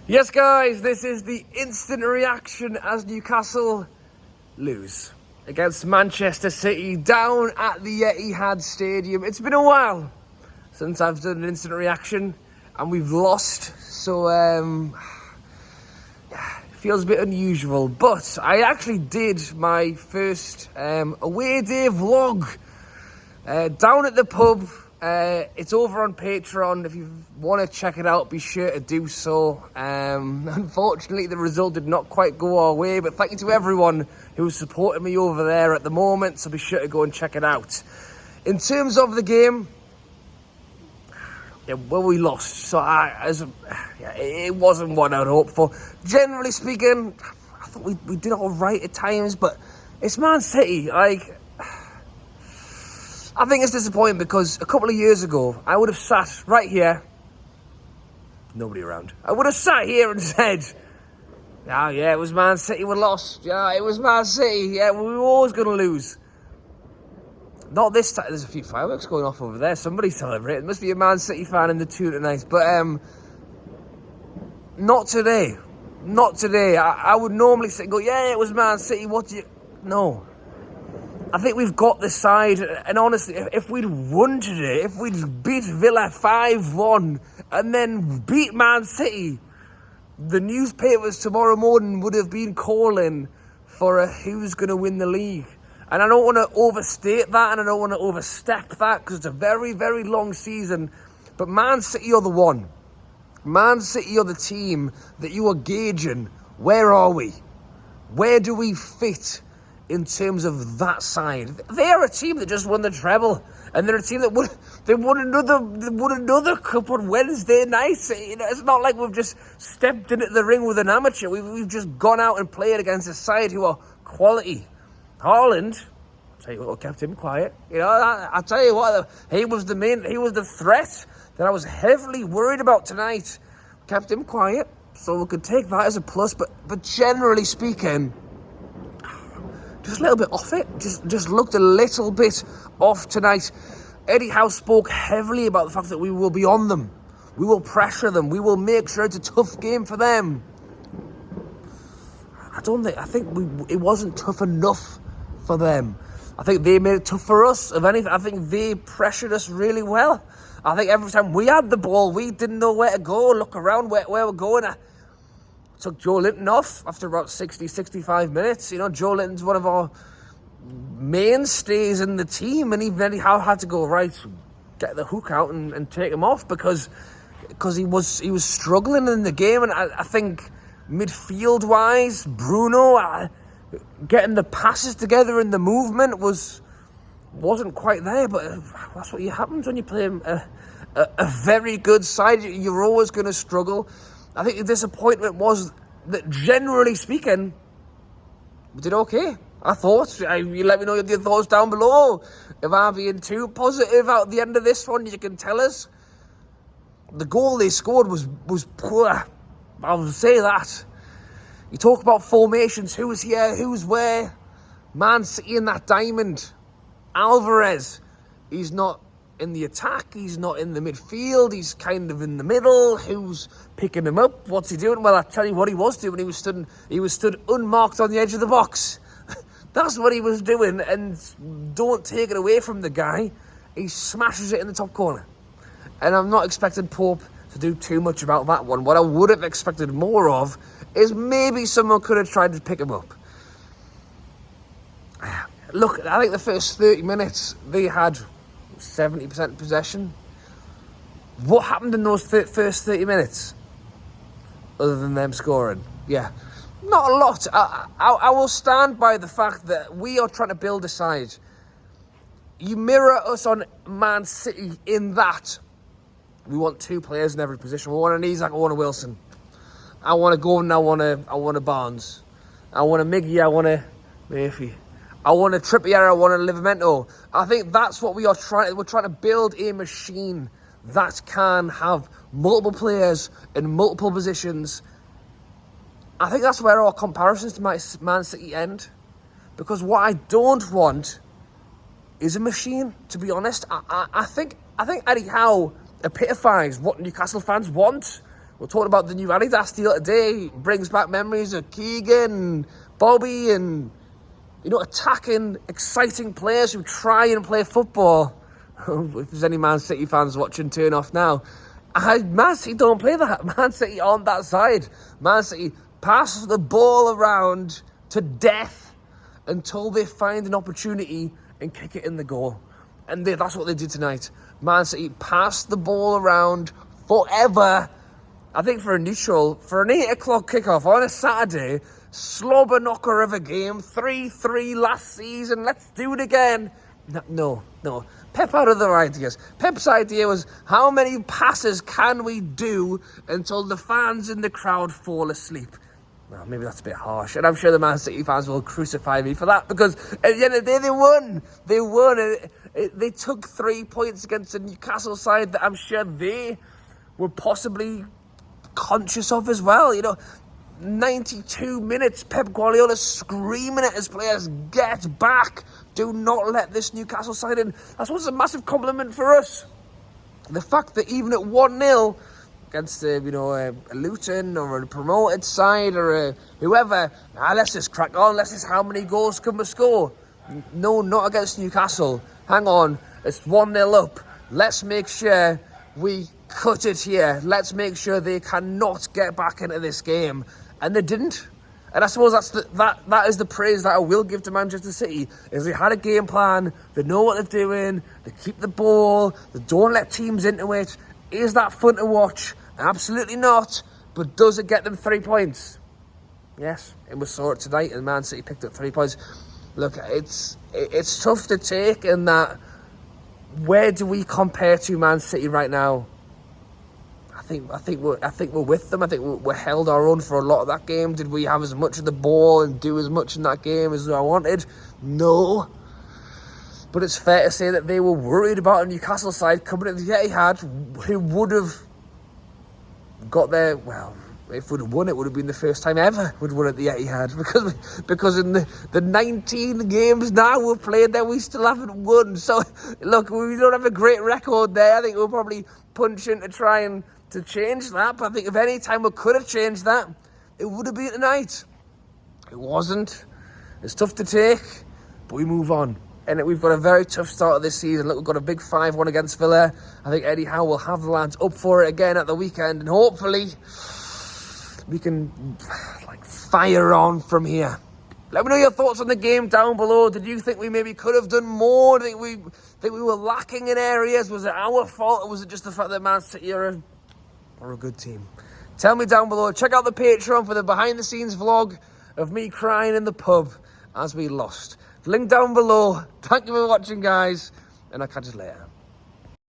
Yes, guys, this is the instant reaction as Newcastle lose against Manchester City down at the Etihad Stadium. It's been a while since I've done an instant reaction and we've lost, so it feels a bit unusual. But I actually did my first away day vlog down at the pub. It's over on Patreon. If you want to check it out, be sure to do so. Unfortunately, the result did not quite go our way, but thank you to everyone who's supporting me over there at the moment, so be sure to go and check it out. In terms of the game, we lost, so it wasn't what I'd hoped for. Generally speaking, I thought we did all right at times, but it's Man City, I think it's disappointing because a couple of years ago, I would have sat right here, nobody around. I would have sat here and said, yeah, it was Man City, we lost. Yeah, it was Man City. Yeah, we were always going to lose. Not this time. There's a few fireworks going off over there. Somebody's celebrating. Must be a Man City fan in the tune tonight. But not today. Not today. I would normally sit and go, yeah, it was Man City. What do you... No. I think we've got this side, and honestly, if we'd won today, if we'd beat Villa 5-1 and then beat Man City, the newspapers tomorrow morning would have been calling for a who's going to win the league. And I don't want to overstate that, and I don't want to overstep that, because it's a very, very long season. But Man City are the one. Man City are the team that you are gauging. Where are we? Where do we fit in terms of that side? They're a team that just won the treble, and they're a team that won another cup on Wednesday night. You know, it's not like we've just stepped into the ring with an amateur. We've just gone out and played against a side who are quality. Haaland, I'll tell you what kept him quiet. You know, I'll tell you what, he was the threat that I was heavily worried about tonight. Kept him quiet, so we could take that as a plus. But generally speaking, just a little bit off it. Just looked a little bit off tonight. Eddie Howe spoke heavily about the fact that we will be on them. We will pressure them. We will make sure it's a tough game for them. I think it wasn't tough enough for them. I think they made it tough for us. If anything, I think they pressured us really well. I think every time we had the ball, we didn't know where to go, look around where we're going. Took Joe Linton off after about 65 minutes. You know, Joe Linton's one of our mainstays in the team, and even Eddie Howe had to go, right, get the hook out and take him off because he was struggling in the game. And I think midfield wise, Bruno getting the passes together and the movement wasn't quite there. But that's what happens when you play a very good side. You're always going to struggle. I think the disappointment was that, generally speaking, we did okay. I thought. You let me know your thoughts down below. If I'm being too positive at the end of this one, you can tell us. The goal they scored was poor. I'll say that. You talk about formations. Who was here? Who's where? Man City in that diamond. Alvarez. He's not in the attack, he's not in the midfield, he's kind of in the middle. Who's picking him up? What's he doing? Well, I'll tell you what he was doing. He was stood unmarked on the edge of the box. That's what he was doing, and don't take it away from the guy. He smashes it in the top corner. And I'm not expecting Pope to do too much about that one. What I would have expected more of is maybe someone could have tried to pick him up. Look, I think the first 30 minutes, they had 70% possession. What happened in those first 30 minutes? Other than them scoring? Yeah, not a lot. I will stand by the fact that we are trying to build a side. You mirror us on Man City in that we want two players in every position. We want an Isak, I want a Wilson. I want a Gordon, I want a Barnes. I want a Miggy, I want a Murphy. I want a Trippier, I want a Livramento. I think that's what we're trying to build a machine that can have multiple players in multiple positions. I think that's where our comparisons to Man City end. Because what I don't want is a machine, to be honest. I think Eddie Howe epitomised what Newcastle fans want We're talking about the new Adidas deal today. Brings back memories of Keegan, Bobby, and, you know, attacking, exciting players who try and play football. If there's any Man City fans watching, turn off now. Man City don't play that. Man City on that side. Man City pass the ball around to death until they find an opportunity and kick it in the goal. And that's what they did tonight. Man City passed the ball around forever. I think for a neutral, for an 8 o'clock kickoff on a Saturday, slobber knocker of a game, 3-3 last season, let's do it again. No. Pep had other ideas. Pep's idea was, how many passes can we do until the fans in the crowd fall asleep? Well, maybe that's a bit harsh, and I'm sure the Man City fans will crucify me for that, because at the end of the day, they won. They won. They took 3 points against the Newcastle side that I'm sure they were possibly conscious of as well. You know, 92 minutes, Pep Guardiola screaming at his players, get back. Do not let this Newcastle side in. That's what's a massive compliment for us. The fact that even at 1-0 against a Luton or a promoted side or whoever, let's just crack on. Let's just, how many goals can we score? No, not against Newcastle. Hang on, it's 1-0 up. Let's make sure we cut it here. Let's make sure they cannot get back into this game. And they didn't. And I suppose that is the praise that I will give to Manchester City, is they had a game plan, they know what they're doing, they keep the ball, they don't let teams into it. Is that fun to watch? Absolutely not. But does it get them 3 points? Yes, and we saw it tonight, and Man City picked up 3 points. Look, it's tough to take in that. Where do we compare to Man City right now? I think we're with them. I think we held our own for a lot of that game. Did we have as much of the ball and do as much in that game as I wanted? No. But it's fair to say that they were worried about a Newcastle side coming at the Etihad, who would have got there. Well, if we'd have won, it would have been the first time ever we'd won at the Etihad, because in the 19 games now we've played there, we still haven't won. So look, we don't have a great record there. I think we'll probably punch in to try and to change that. But I think if any time we could have changed that, it would have been tonight. It wasn't. It's tough to take, but we move on. And we've got a very tough start of this season. Look, we've got a big 5-1 against Villa. I think Eddie Howe will have the lads up for it again at the weekend, and hopefully we can fire on from here. Let me know your thoughts on the game down below. Did you think we maybe could have done more? Think we were lacking in areas? Was it our fault, or was it just the fact that Man City are a good team? Tell me down below. Check out the Patreon for the behind the scenes vlog of me crying in the pub as we lost. Link down below. Thank you for watching, guys, and I'll catch you later.